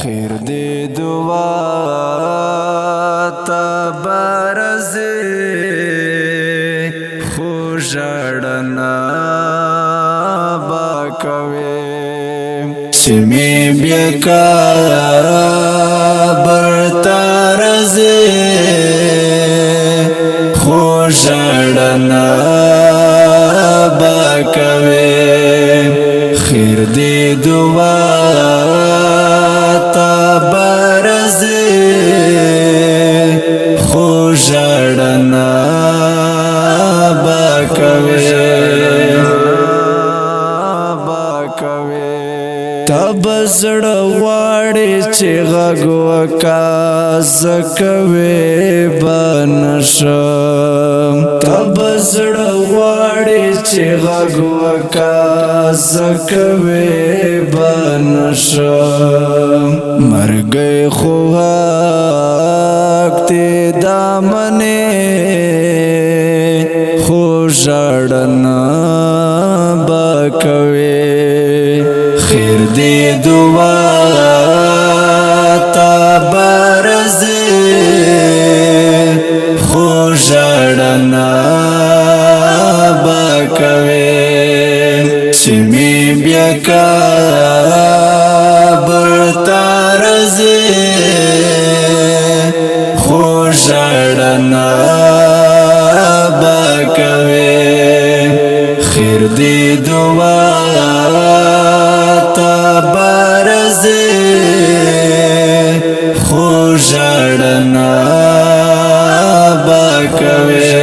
خیر دی دعا تبرزی خوشڑنا باکوی چمی بیکا برترزی خوشڑنا باکوی خیر دی دعا تبرزی خوشڑنا باکوی تب زړه غواړي چې غږ وکا زکوي بنشم تب زړه غواړي چې غږ وکا زکوي بنشم مرګ خو حق ته دامنه خو ژړنا باکوي خیر دی دعا تبرزی خوشڑنا باکوی چمی بیکا برترزی خوشڑنا باکوی خیر دی دعا تبرزی خوشڑنا باکوی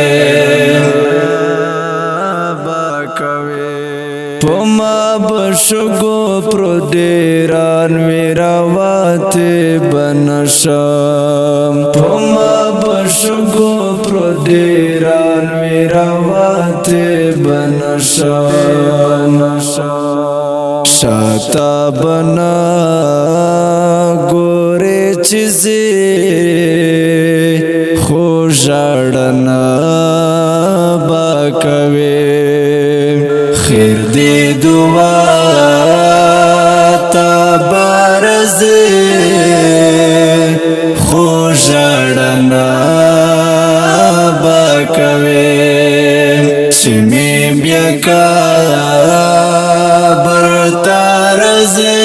پما بشگو پرو دیران ویراواتی بنشم پما بشگو پرو دیران ویراواتی بنشم شاتا بنا گوری چیزی خوشڑنا باکوی خیر دی دعا تبرزی خوشڑنا باکوی چمی بیکا برترزی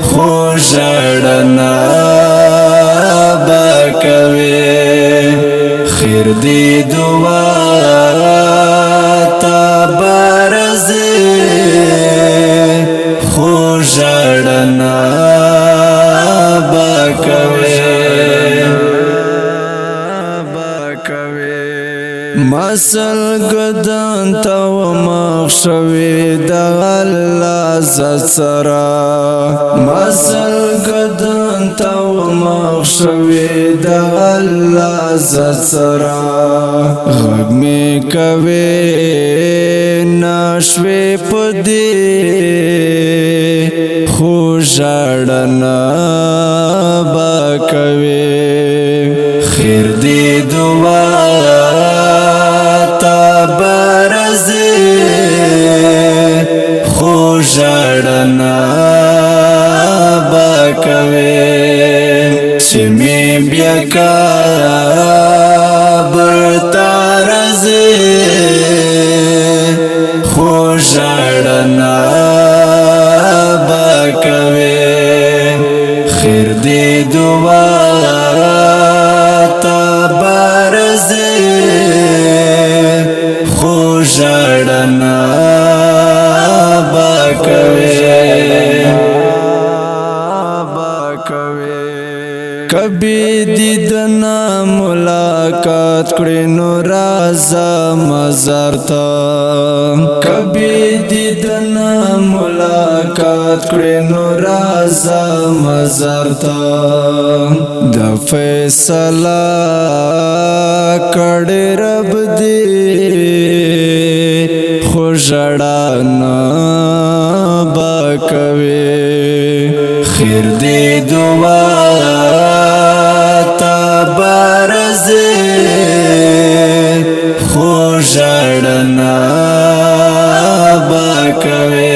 خوشڑنا باکوی خیر دی دعا تبرزی خوشڑنا باکوی مسل گدن تو مخشوی دا اللہ زد سرا مسل گدن تو مخشوی دا اللہ زد سرا غگ میں کوی ناشوی پدی خوشڑنا باکوی خیر دی دعا تبرزی خوشڑنا باکوی چمی بیکا برترزی خوشڑنا باکوی خیر دی دعا تبرزی خوشڑنا باکوی کبھی دیدنا ملاقات کړي نو رازا مزار تا کبھی دیدنا ملاقات کړي نو رازا مزار تا د فیصله کړي رب دې خوشړنا باکوي خیر دی دعا تبرزی خوشڑنا باکوی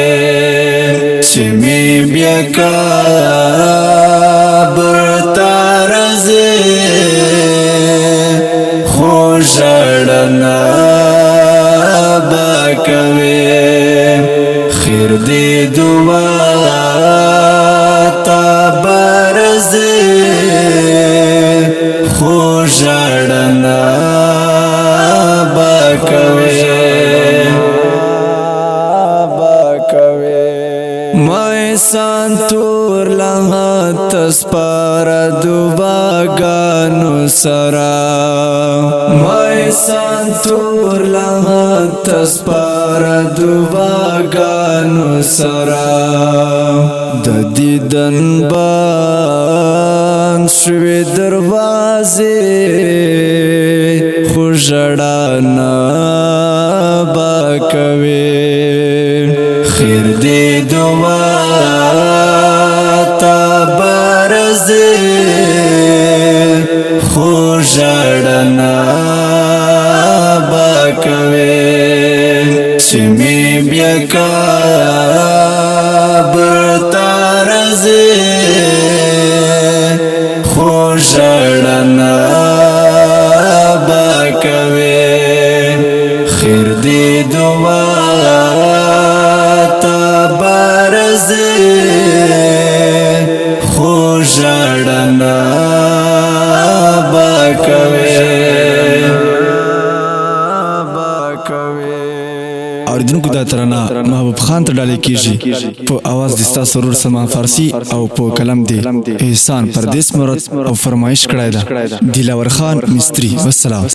چمی بیا کابر تارزی خوشڑنا باکوی خیر دی دعا تابرزی خوشڑنا باکوی سانتور لها تسپار دوباگانو سرا مای سانتور لها تسپار دوباگانو سرا د دیدن بان شوی دروازه خوشڑانا باکوی خیر دی دعا تابرزی خوشڑنا باکوی چمی بیا کابر تارزی خوشڑنا باکوی خیر دی دعا خوشڑنا باکوی اوریدونکو دا ترانه محبوب خان ته ډالۍ کیږي په اواز د ستا سرور سلمان فارسی او په کلم دی احسان پردیس مراد او فرمایش کړی ده دلاور خان مستری. والسلام.